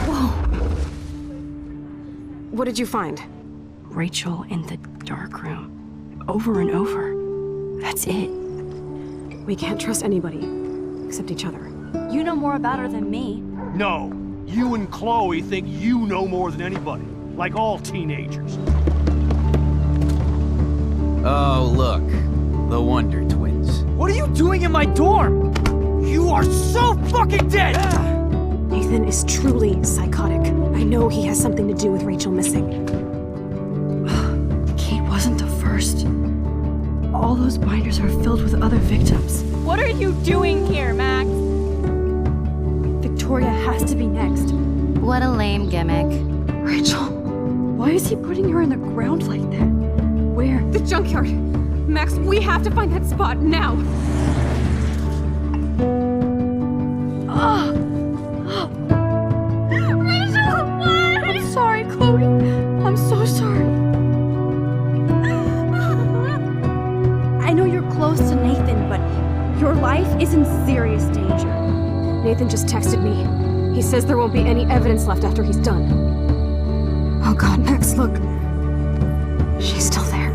Whoa! What did you find? Rachel in the dark room. Over and over. That's it. We can't trust anybody, except each other. You know more about her than me. No. You and Chloe think you know more than anybody. Like all teenagers. Oh, look. The Wonder Twins. What are you doing in my dorm? You are so fucking dead! Nathan is truly psychotic. I know he has something to do with Rachel missing. Kate wasn't the first. All those binders are filled with other victims. What are you doing here, Max? Victoria has to be next. What a lame gimmick. Rachel, why is he putting her in the ground like that? Where? The junkyard! Max, we have to find that spot now! Rachel, what? I'm sorry, Chloe. I'm so sorry. I know you're close to Nathan, but your life is in serious danger. Nathan just texted me. He says there won't be any evidence left after he's done. Oh god, Max, look. She's still there.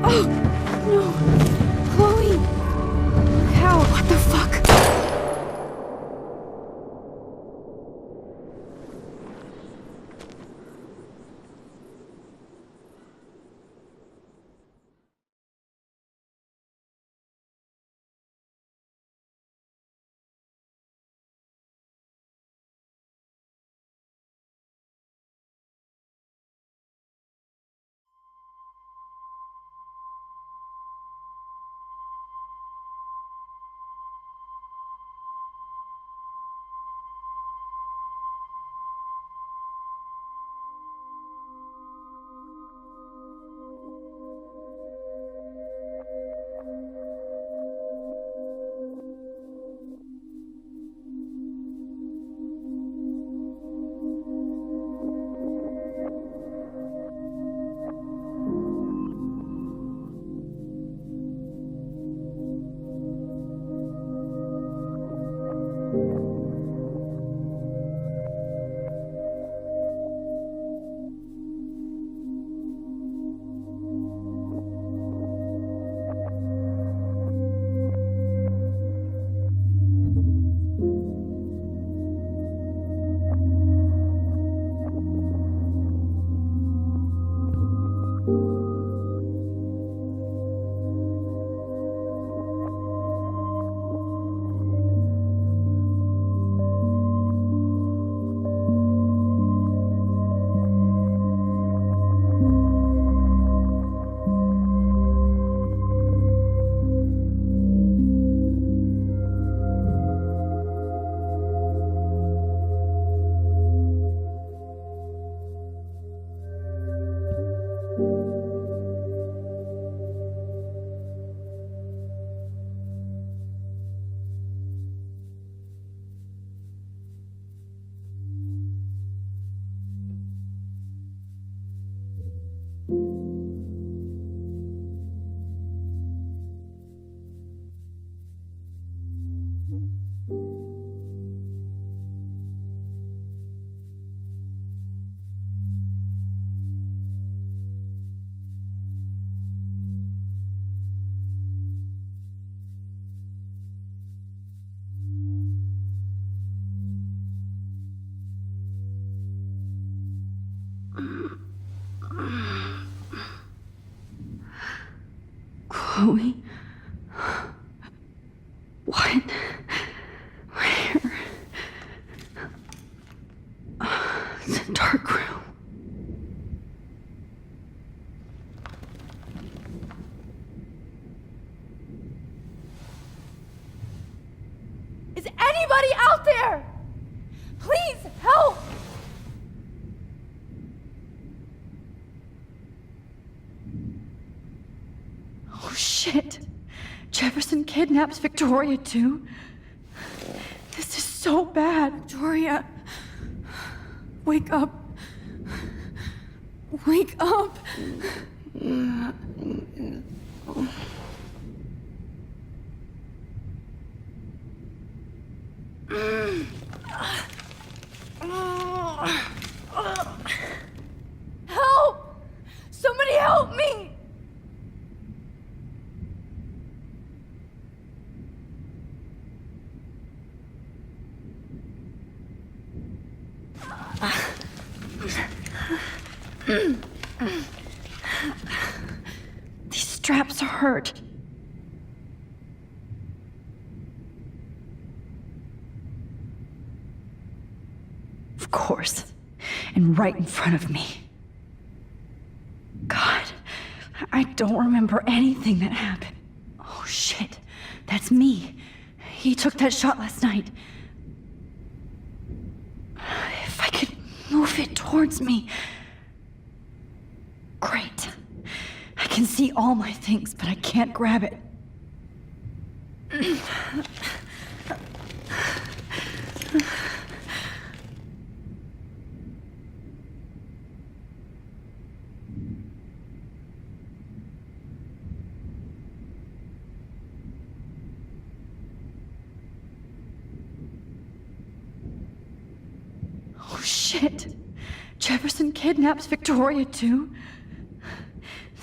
Oh, no. Chloe. How? What the fuck? Chloe? What? Where? It's a dark room. Is anybody out there? Please help! Oh shit. Jefferson kidnaps Victoria too? This is so bad. Victoria. Wake up. Wake up. Help! Somebody help me! These straps hurt. Of course. And right in front of me. God, I don't remember anything that happened. Oh shit, that's me. He took that shot last night. If I could move it towards me. Great. I can see all my things, but I can't grab it. Oh shit. Jefferson kidnaps Victoria too?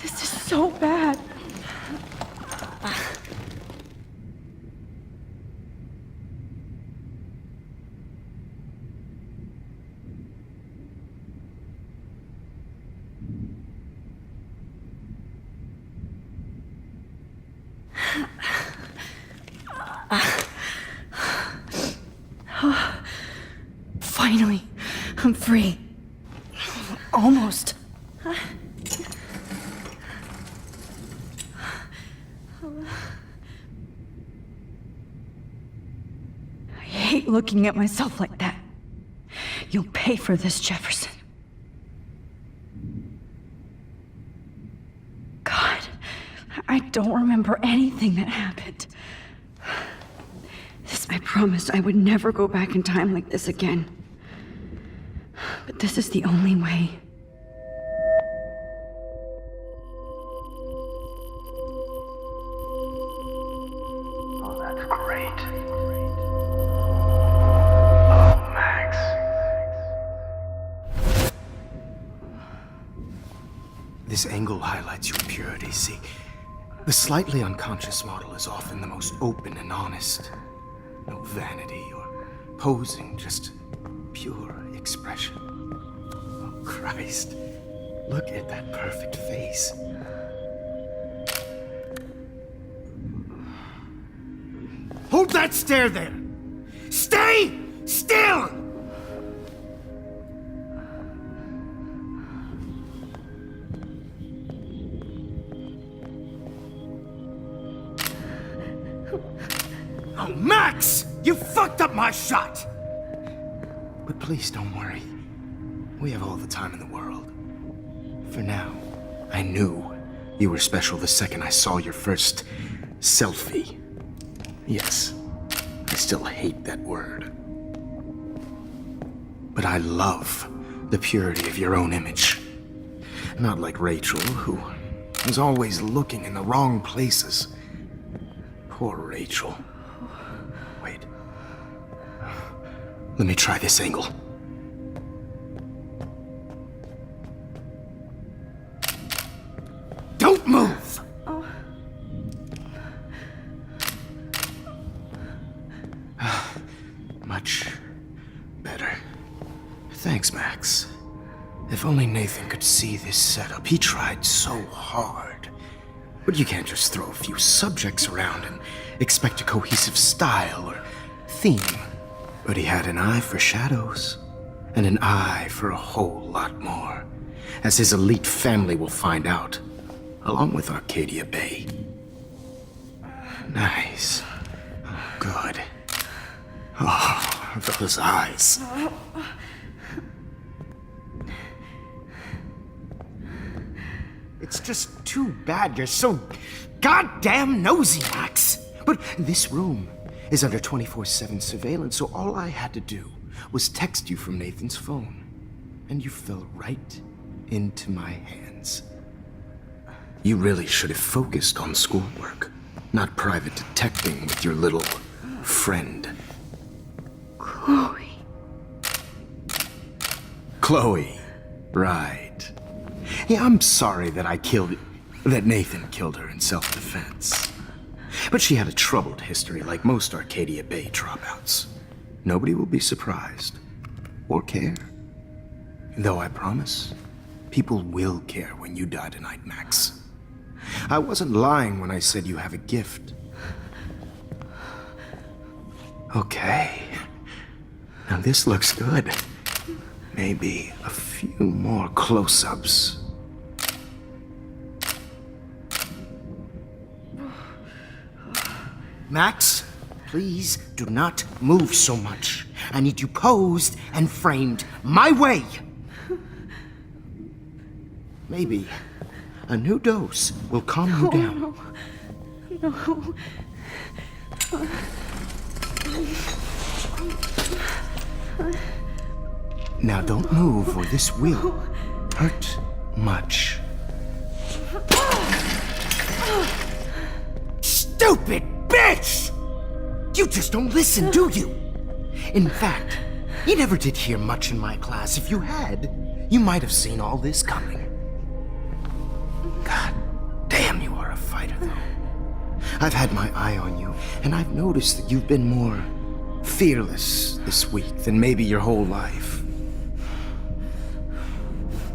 This is so bad. Finally, I'm free. Almost. I hate looking at myself like that. You'll pay for this, Jefferson. God, I don't remember anything that happened. I promised I would never go back in time like this again. But this is the only way. Oh, that's great. Oh, Max. This angle highlights your purity, see? The slightly unconscious model is often the most open and honest. No vanity or posing, just pure expression. Oh, Christ. Look at that perfect face. Hold that stare there! Stay still! Oh, Max! You fucked up my shot! But please don't worry. We have all the time in the world. For now, I knew you were special the second I saw your first selfie. Yes, I still hate that word. But I love the purity of your own image. Not like Rachel, who was always looking in the wrong places. Poor Rachel. Wait. Let me try this angle. Don't move! Much better. Thanks, Max. If only Nathan could see this setup. He tried so hard. But you can't just throw a few subjects around and expect a cohesive style or theme. But he had an eye for shadows, and an eye for a whole lot more, as his elite family will find out, along with Arcadia Bay. Nice. Oh, good. Oh, those eyes. It's just too bad you're so goddamn nosy, Max. But this room is under 24/7 surveillance, so all I had to do was text you from Nathan's phone. And you fell right into my hands. You really should have focused on schoolwork, not private detecting with your little friend. Chloe. Chloe. Right. Yeah, I'm sorry that that Nathan killed her in self-defense. But she had a troubled history like most Arcadia Bay dropouts. Nobody will be surprised. Or care. Though I promise, people will care when you die tonight, Max. I wasn't lying when I said you have a gift. Okay. Now this looks good. Maybe a few more close-ups. Max, please do not move so much. I need you posed and framed my way. Maybe a new dose will calm you down. No. Now don't move or this will hurt much. Stupid bitch! You just don't listen, do you? In fact, you never did hear much in my class. If you had, you might have seen all this coming. God damn, you are a fighter, though. I've had my eye on you, and I've noticed that you've been more fearless this week than maybe your whole life.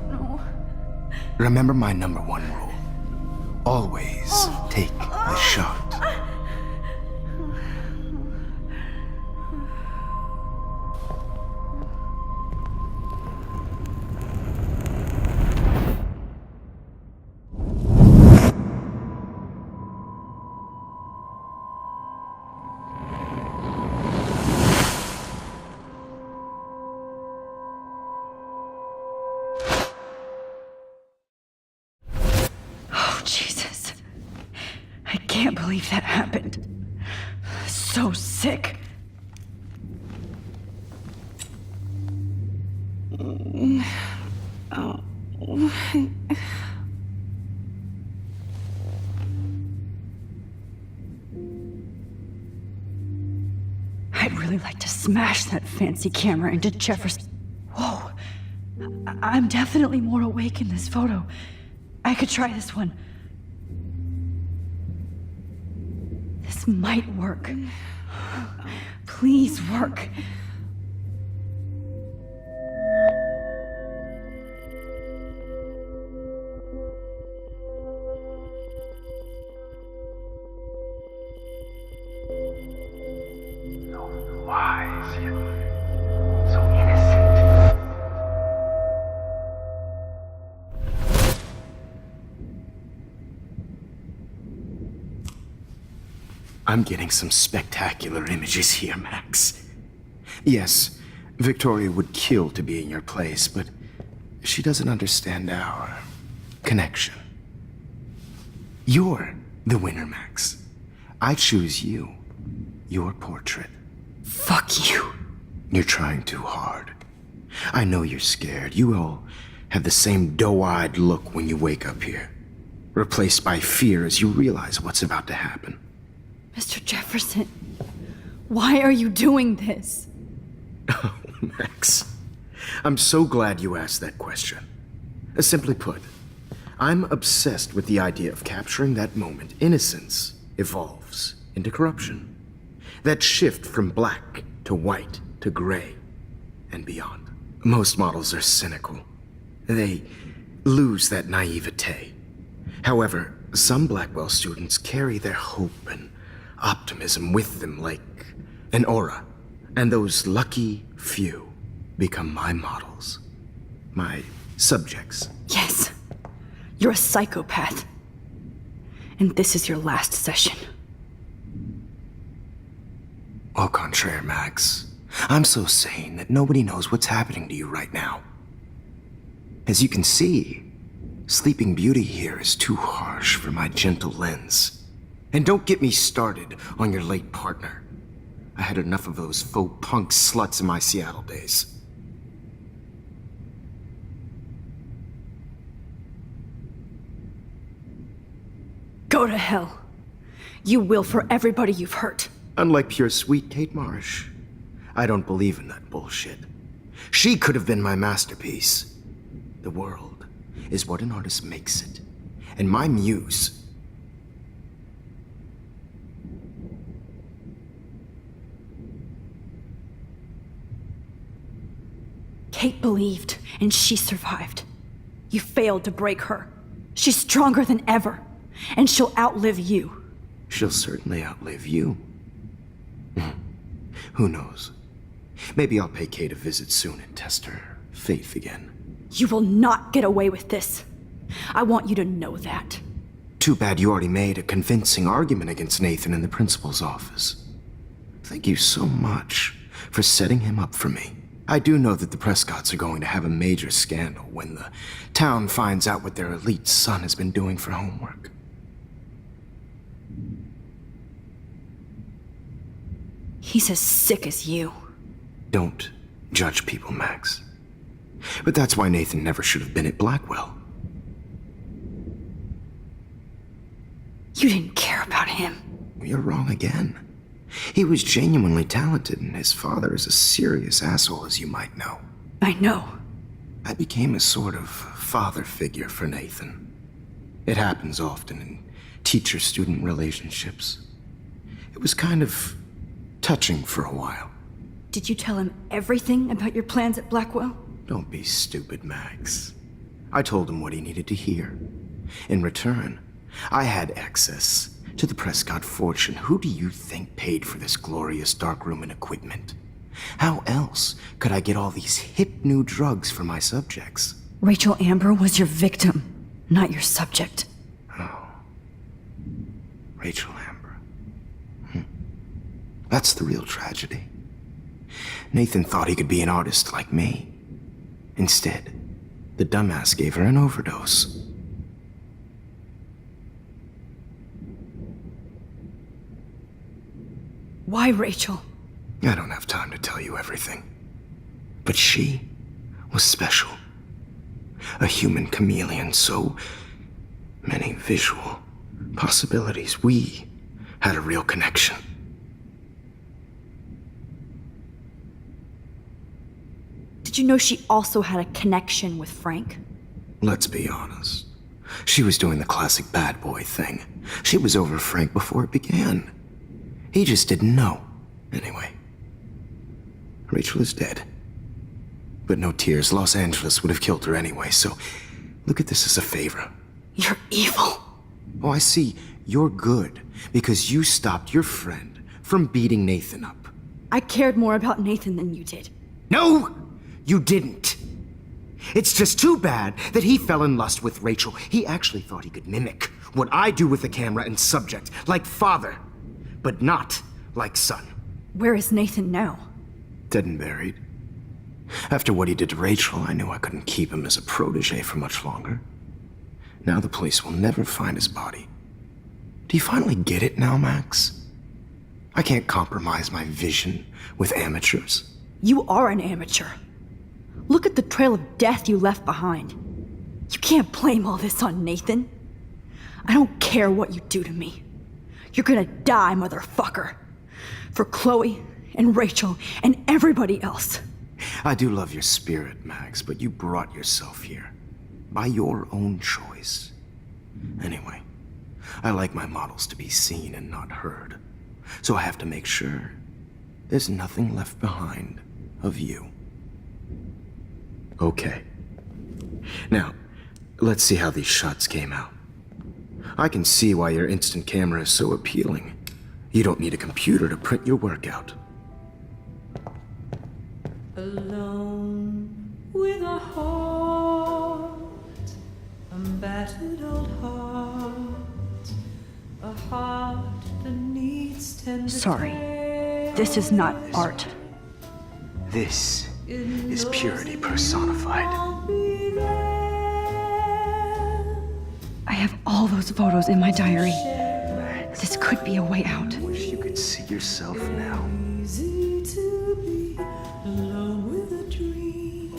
No. Remember my #1 rule. Always take the shot. Jesus. I can't believe that happened. So sick. I'd really like to smash that fancy camera into Jefferson. Whoa. I'm definitely more awake in this photo. I could try this one. This might work. Please work. So wise, yet so innocent. I'm getting some spectacular images here, Max. Yes, Victoria would kill to be in your place, but she doesn't understand our connection. You're the winner, Max. I choose you. Your portrait. Fuck you. You're trying too hard. I know you're scared. You all have the same doe-eyed look when you wake up here, replaced by fear as you realize what's about to happen. Mr. Jefferson, why are you doing this? Oh, Max. I'm so glad you asked that question. Simply put, I'm obsessed with the idea of capturing that moment innocence evolves into corruption. That shift from black to white to gray and beyond. Most models are cynical. They lose that naivete. However, some Blackwell students carry their hope and optimism with them like an aura. And those lucky few become my models. My subjects. Yes. You're a psychopath. And this is your last session. Au contraire, Max. I'm so sane that nobody knows what's happening to you right now. As you can see, Sleeping Beauty here is too harsh for my gentle lens. And don't get me started on your late partner. I had enough of those faux punk sluts in my Seattle days. Go to hell. You will for everybody you've hurt. Unlike pure sweet Kate Marsh, I don't believe in that bullshit. She could have been my masterpiece. The world is what an artist makes it. And my muse... Kate believed, and she survived. You failed to break her. She's stronger than ever, and she'll outlive you. She'll certainly outlive you. Who knows? Maybe I'll pay Kate a visit soon and test her faith again. You will not get away with this. I want you to know that. Too bad you already made a convincing argument against Nathan in the principal's office. Thank you so much for setting him up for me. I do know that the Prescotts are going to have a major scandal when the town finds out what their elite son has been doing for homework. He's as sick as you. Don't judge people, Max. But that's why Nathan never should have been at Blackwell. You didn't care about him. You're wrong again. He was genuinely talented, and his father is a serious asshole, as you might know. I know. I became a sort of father figure for Nathan. It happens often in teacher-student relationships. It was kind of touching for a while. Did you tell him everything about your plans at Blackwell? Don't be stupid, Max. I told him what he needed to hear. In return, I had access to the Prescott fortune. Who do you think paid for this glorious darkroom and equipment? How else could I get all these hip new drugs for my subjects? Rachel Amber was your victim, not your subject. Oh. Rachel Amber. That's the real tragedy. Nathan thought he could be an artist like me. Instead, the dumbass gave her an overdose. Why Rachel? I don't have time to tell you everything. But she was special. A human chameleon, so many visual possibilities. We had a real connection. Did you know she also had a connection with Frank? Let's be honest. She was doing the classic bad boy thing. She was over Frank before it began. He just didn't know. Anyway, Rachel is dead. But no tears. Los Angeles would have killed her anyway, so look at this as a favor. You're evil. Oh, I see. You're good because you stopped your friend from beating Nathan up. I cared more about Nathan than you did. No, you didn't. It's just too bad that he fell in lust with Rachel. He actually thought he could mimic what I do with the camera and subject, like father, but not like son. Where is Nathan now? Dead and buried. After what he did to Rachel, I knew I couldn't keep him as a protege for much longer. Now the police will never find his body. Do you finally get it now, Max? I can't compromise my vision with amateurs. You are an amateur. Look at the trail of death you left behind. You can't blame all this on Nathan. I don't care what you do to me. You're gonna die, motherfucker. For Chloe and Rachel and everybody else. I do love your spirit, Max, but you brought yourself here. By your own choice. Anyway, I like my models to be seen and not heard. So I have to make sure there's nothing left behind of you. Okay. Now, let's see how these shots came out. I can see why your instant camera is so appealing. You don't need a computer to print your work out. Alone with a heart, a battered old heart, a heart that needs tender Sorry. care. This is not art. This is purity personified. I'll be there. I have all those photos in my diary. This could be a way out. Wish you could see yourself now. Easy to be alone with a dream,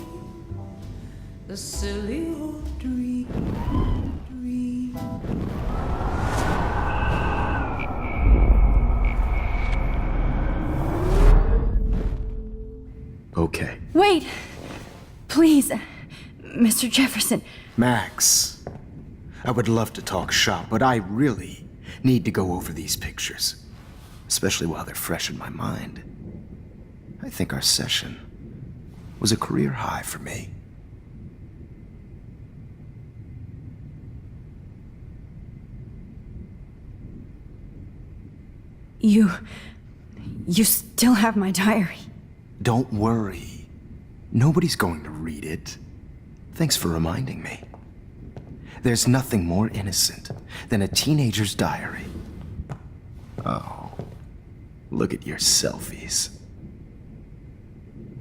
a silly old dream. okay? Wait! Please, Mr. Jefferson. Max, I would love to talk shop, but I really need to go over these pictures, especially while they're fresh in my mind. I think our session was a career high for me. You still have my diary. Don't worry. Nobody's going to read it. Thanks for reminding me. There's nothing more innocent than a teenager's diary. Oh, look at your selfies.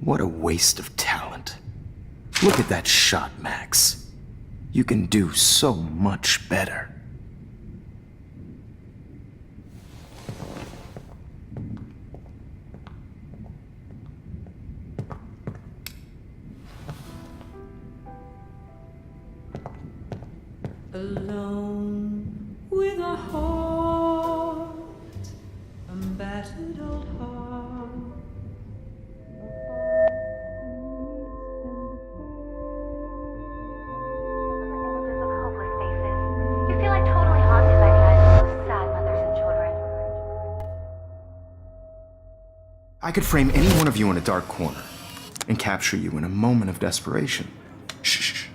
What a waste of talent. Look at that shot, Max. You can do so much better. Alone with a heart, a battered old heart. Hopeless faces. You feel like totally haunted by the eyes of those sad mothers and children. I could frame any one of you in a dark corner and capture you in a moment of desperation. Shh.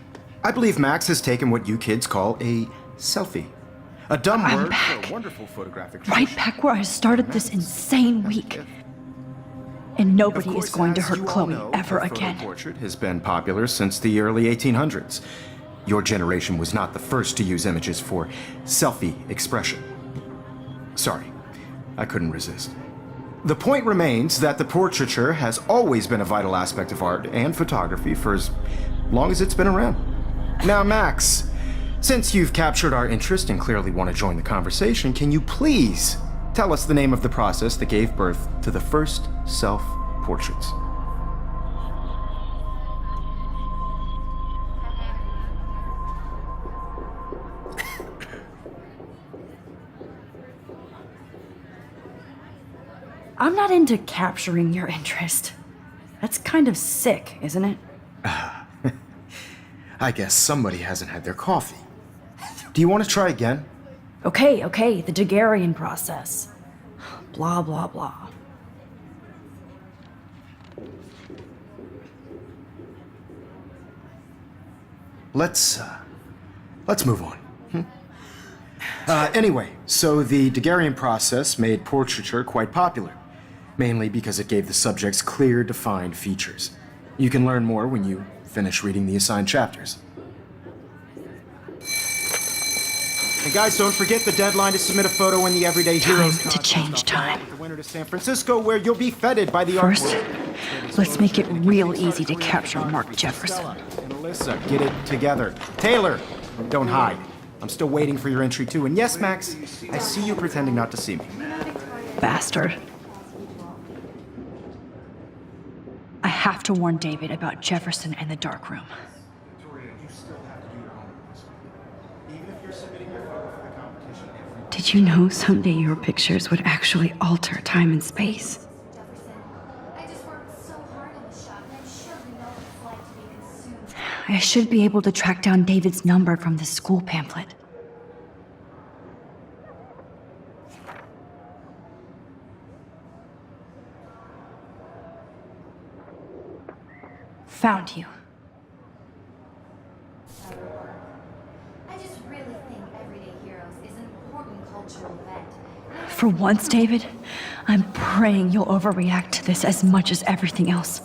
I believe Max has taken what you kids call a selfie. A dumb I'm word back. for a wonderful photographic Right tradition. back where I started this insane week. And Of nobody course, is going to as hurt you all Chloe know, ever the photo again. portrait has been popular since the early 1800s. Your generation was not the first to use images for selfie expression. Sorry, I couldn't resist. The point remains that the portraiture has always been a vital aspect of art and photography for as long as it's been around. Now, Max, since you've captured our interest and clearly want to join the conversation, can you please tell us the name of the process that gave birth to the first self-portraits? I'm not into capturing your interest. That's kind of sick, isn't it? I guess somebody hasn't had their coffee. Do you want to try again? Okay, the Daguerrean process. Blah, blah, blah. Let's move on. Anyway, so the Daguerrean process made portraiture quite popular, mainly because it gave the subjects clear, defined features. You can learn more when you finish reading the assigned chapters. And guys, don't forget the deadline to submit a photo in the Everyday Heroes Time to change time. with the winner to San Francisco, where you'll be feted by the First, art world. let's make it real easy to capture Mark Jefferson. And Alyssa, get it together. Taylor, don't hide. I'm still waiting for your entry too. And yes, Max, I see you pretending not to see me. Bastard. I have to warn David about Jefferson and the dark room. Did you know someday your pictures would actually alter time and space? I just worked so hard in the shop, and I'm sure we know what it's like to be consumed. I should be able to track down David's number from the school pamphlet. Found you. I just really think Everyday Heroes is an important cultural event. For once, David, I'm praying you'll overreact to this as much as everything else.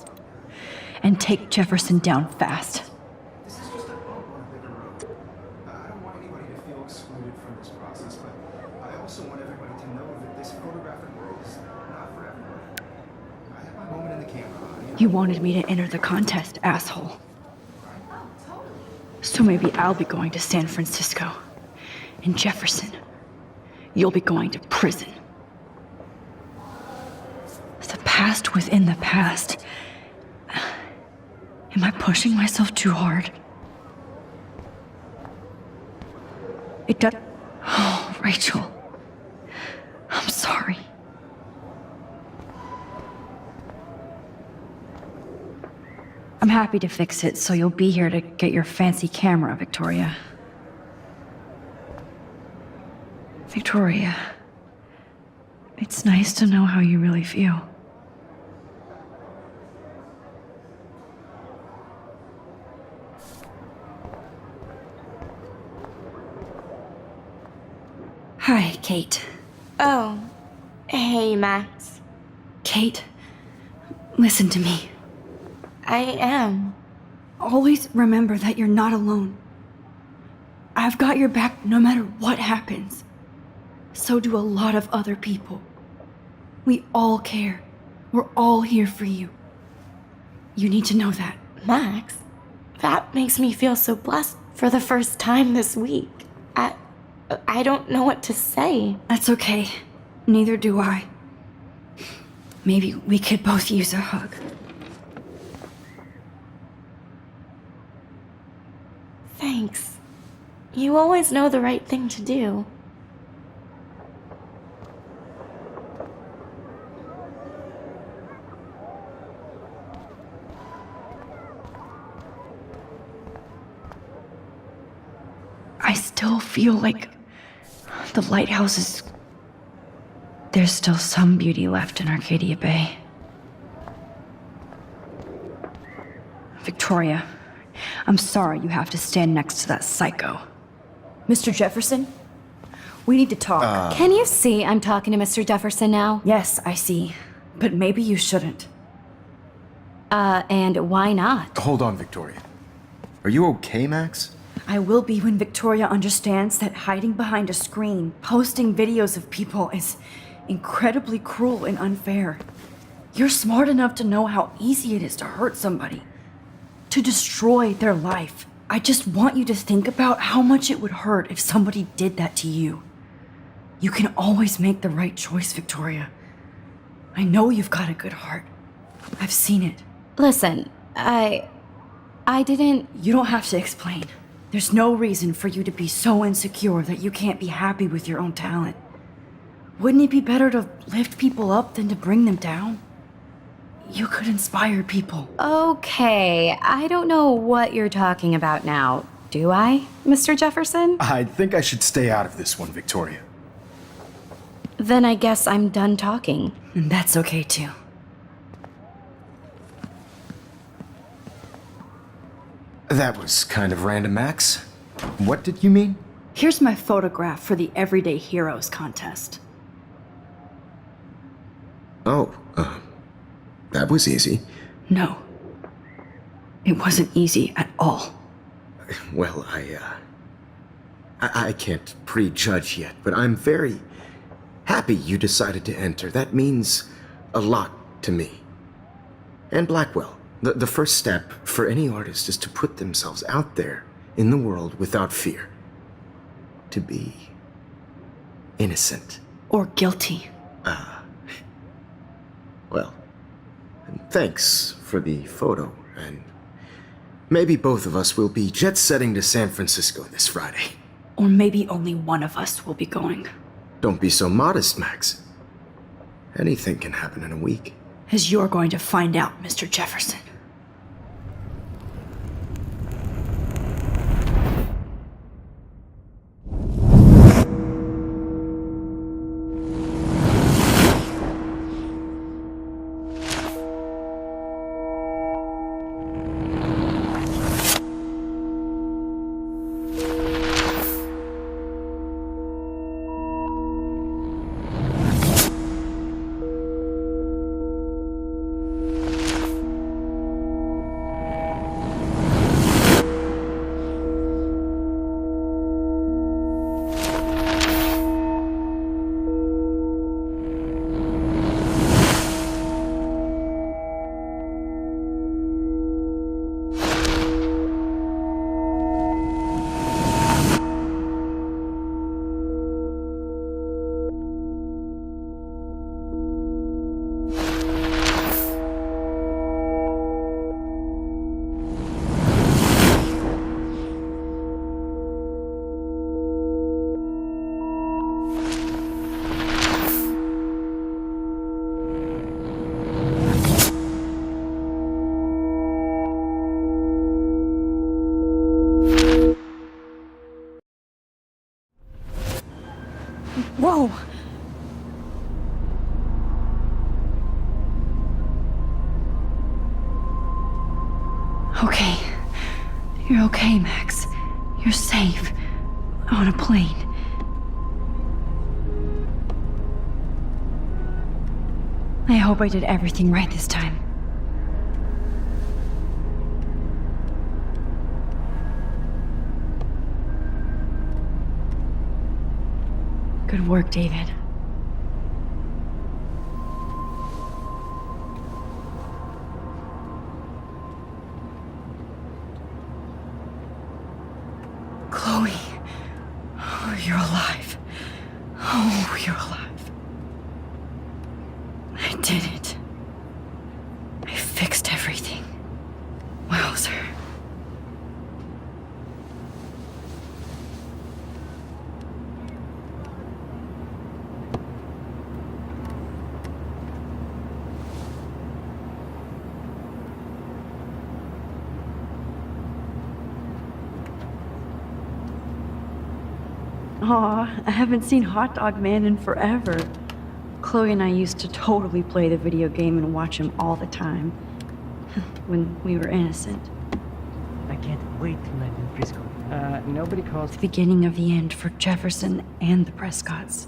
And take Jefferson down fast. This is just a bump on a bigger road. I don't want anybody to feel excluded from this process, but I also want everybody to know that this photographic world is not for everyone. I have my moment in the camera. You wanted me to enter the contest, asshole. So maybe I'll be going to San Francisco. And Jefferson, you'll be going to prison. The past within the past. Am I pushing myself too hard? It does. Oh, Rachel. I'm sorry. happy to fix it, so you'll be here to get your fancy camera, Victoria. Victoria, it's nice to know how you really feel. Hi, Kate. Oh, hey, Max. Kate, listen to me. I am. Always remember that you're not alone. I've got your back no matter what happens. So do a lot of other people. We all care. We're all here for you. You need to know that. Max, that makes me feel so blessed for the first time this week. I don't know what to say. That's okay. Neither do I. Maybe we could both use a hug. Thanks. You always know the right thing to do. I still feel like the lighthouse is... There's still some beauty left in Arcadia Bay. Victoria, I'm sorry you have to stand next to that psycho. Mr. Jefferson, we need to talk. Can you see I'm talking to Mr. Jefferson now? Yes, I see. But maybe you shouldn't. And why not? Hold on, Victoria. Are you okay, Max? I will be when Victoria understands that hiding behind a screen, posting videos of people is incredibly cruel and unfair. You're smart enough to know how easy it is to hurt somebody, to destroy their life. I just want you to think about how much it would hurt if somebody did that to you. You can always make the right choice, Victoria. I know you've got a good heart. I've seen it. Listen, I didn't... You don't have to explain. There's no reason for you to be so insecure that you can't be happy with your own talent. Wouldn't it be better to lift people up than to bring them down? You could inspire people. Okay, I don't know what you're talking about now, do I, Mr. Jefferson? I think I should stay out of this one, Victoria. Then I guess I'm done talking. And that's okay too. That was kind of random, Max. What did you mean? Here's my photograph for the Everyday Heroes contest. Oh, that was easy. No. It wasn't easy at all. Well, I can't prejudge yet, but I'm very happy you decided to enter. That means a lot to me. And Blackwell. The first step for any artist is to put themselves out there in the world without fear. To be innocent. Or guilty. Well, and thanks for the photo, and maybe both of us will be jet-setting to San Francisco this Friday. Or maybe only one of us will be going. Don't be so modest, Max. Anything can happen in a week. As you're going to find out, Mr. Jefferson. Okay. You're okay, Max. You're safe. On a plane. I hope I did everything right this time. Good work, David. Chloe. Oh, you're alive. Oh, you're alive. I did it. I fixed everything. Wowzer. Aw, I haven't seen Hot Dog Man in forever. Chloe and I used to totally play the video game and watch him all the time. When we were innocent. I can't wait to land in Frisco. Nobody calls. The beginning of the end for Jefferson and the Prescotts.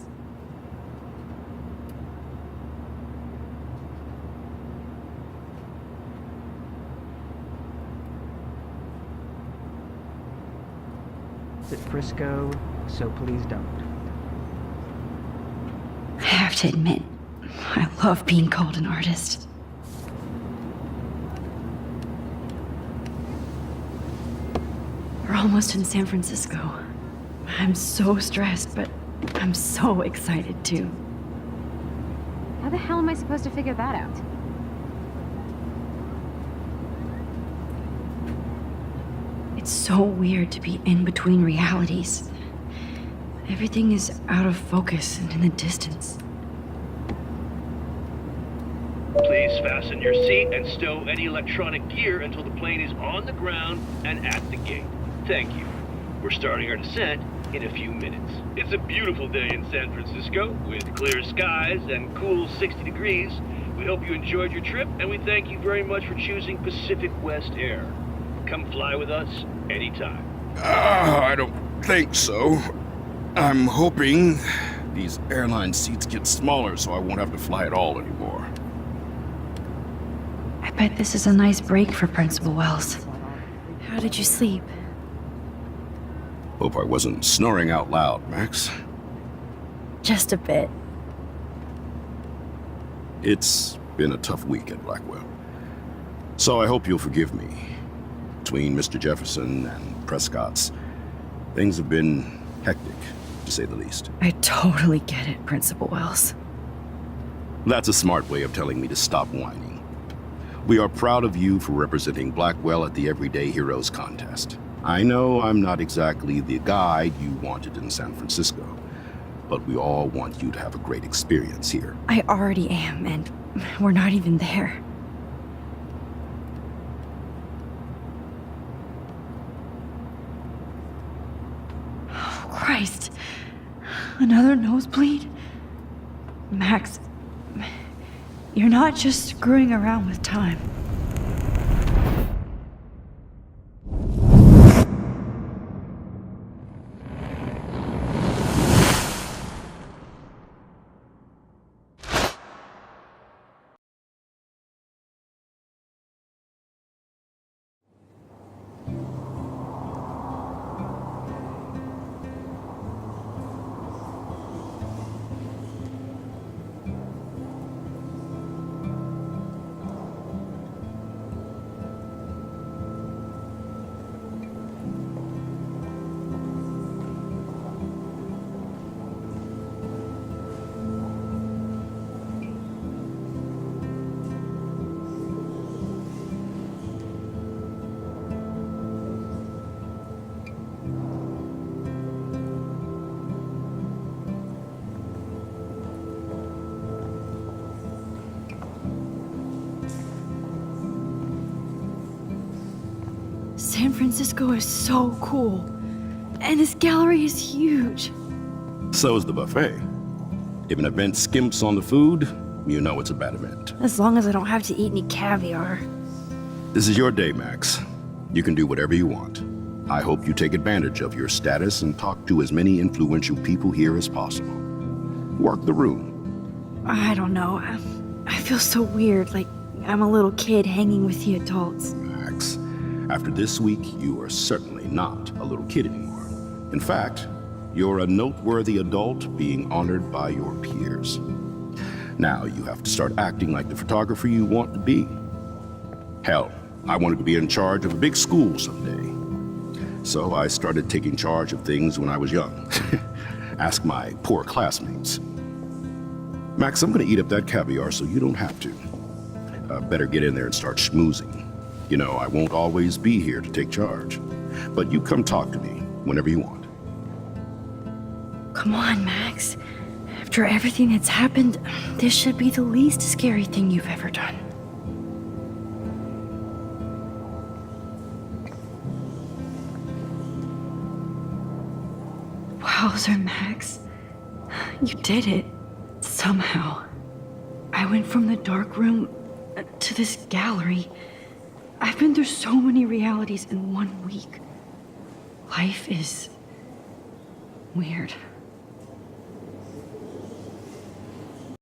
At Frisco, so please don't. I have to admit, I love being called an artist. We're almost in San Francisco. I'm so stressed, but I'm so excited too. How the hell am I supposed to figure that out? It's so weird to be in between realities. Everything is out of focus and in the distance. Please fasten your seat and stow any electronic gear until the plane is on the ground and at the gate. Thank you. We're starting our descent in a few minutes. It's a beautiful day in San Francisco with clear skies and cool 60 degrees. We hope you enjoyed your trip, and we thank you very much for choosing Pacific West Air. Come fly with us anytime. I don't think so. I'm hoping these airline seats get smaller so I won't have to fly at all anymore. I bet this is a nice break for Principal Wells. How did you sleep? Hope I wasn't snoring out loud, Max. Just a bit. It's been a tough week at Blackwell. So I hope you'll forgive me. Between Mr. Jefferson and Prescott's, things have been hectic, to say the least. I totally get it, Principal Wells. That's a smart way of telling me to stop whining. We are proud of you for representing Blackwell at the Everyday Heroes contest. I know I'm not exactly the guide you wanted in San Francisco, but we all want you to have a great experience here. I already am, and we're not even there. Oh, Christ. Another nosebleed? Max, you're not just screwing around with time. San Francisco is so cool. And this gallery is huge. So is the buffet. If an event skimps on the food, you know it's a bad event. As long as I don't have to eat any caviar. This is your day, Max. You can do whatever you want. I hope you take advantage of your status and talk to as many influential people here as possible. Work the room. I don't know. I feel so weird, like I'm a little kid hanging with the adults. Max, after this week, you are certainly not a little kid anymore. In fact, you're a noteworthy adult being honored by your peers. Now you have to start acting like the photographer you want to be. Hell, I wanted to be in charge of a big school someday. So I started taking charge of things when I was young. Ask my poor classmates. Max, I'm gonna eat up that caviar so you don't have to. Better get in there and start schmoozing. You know, I won't always be here to take charge. But you come talk to me whenever you want. Come on, Max. After everything that's happened, this should be the least scary thing you've ever done. Wowzer, Max. You did it. Somehow. I went from the dark room to this gallery. I've been through so many realities in 1 week. Life is weird.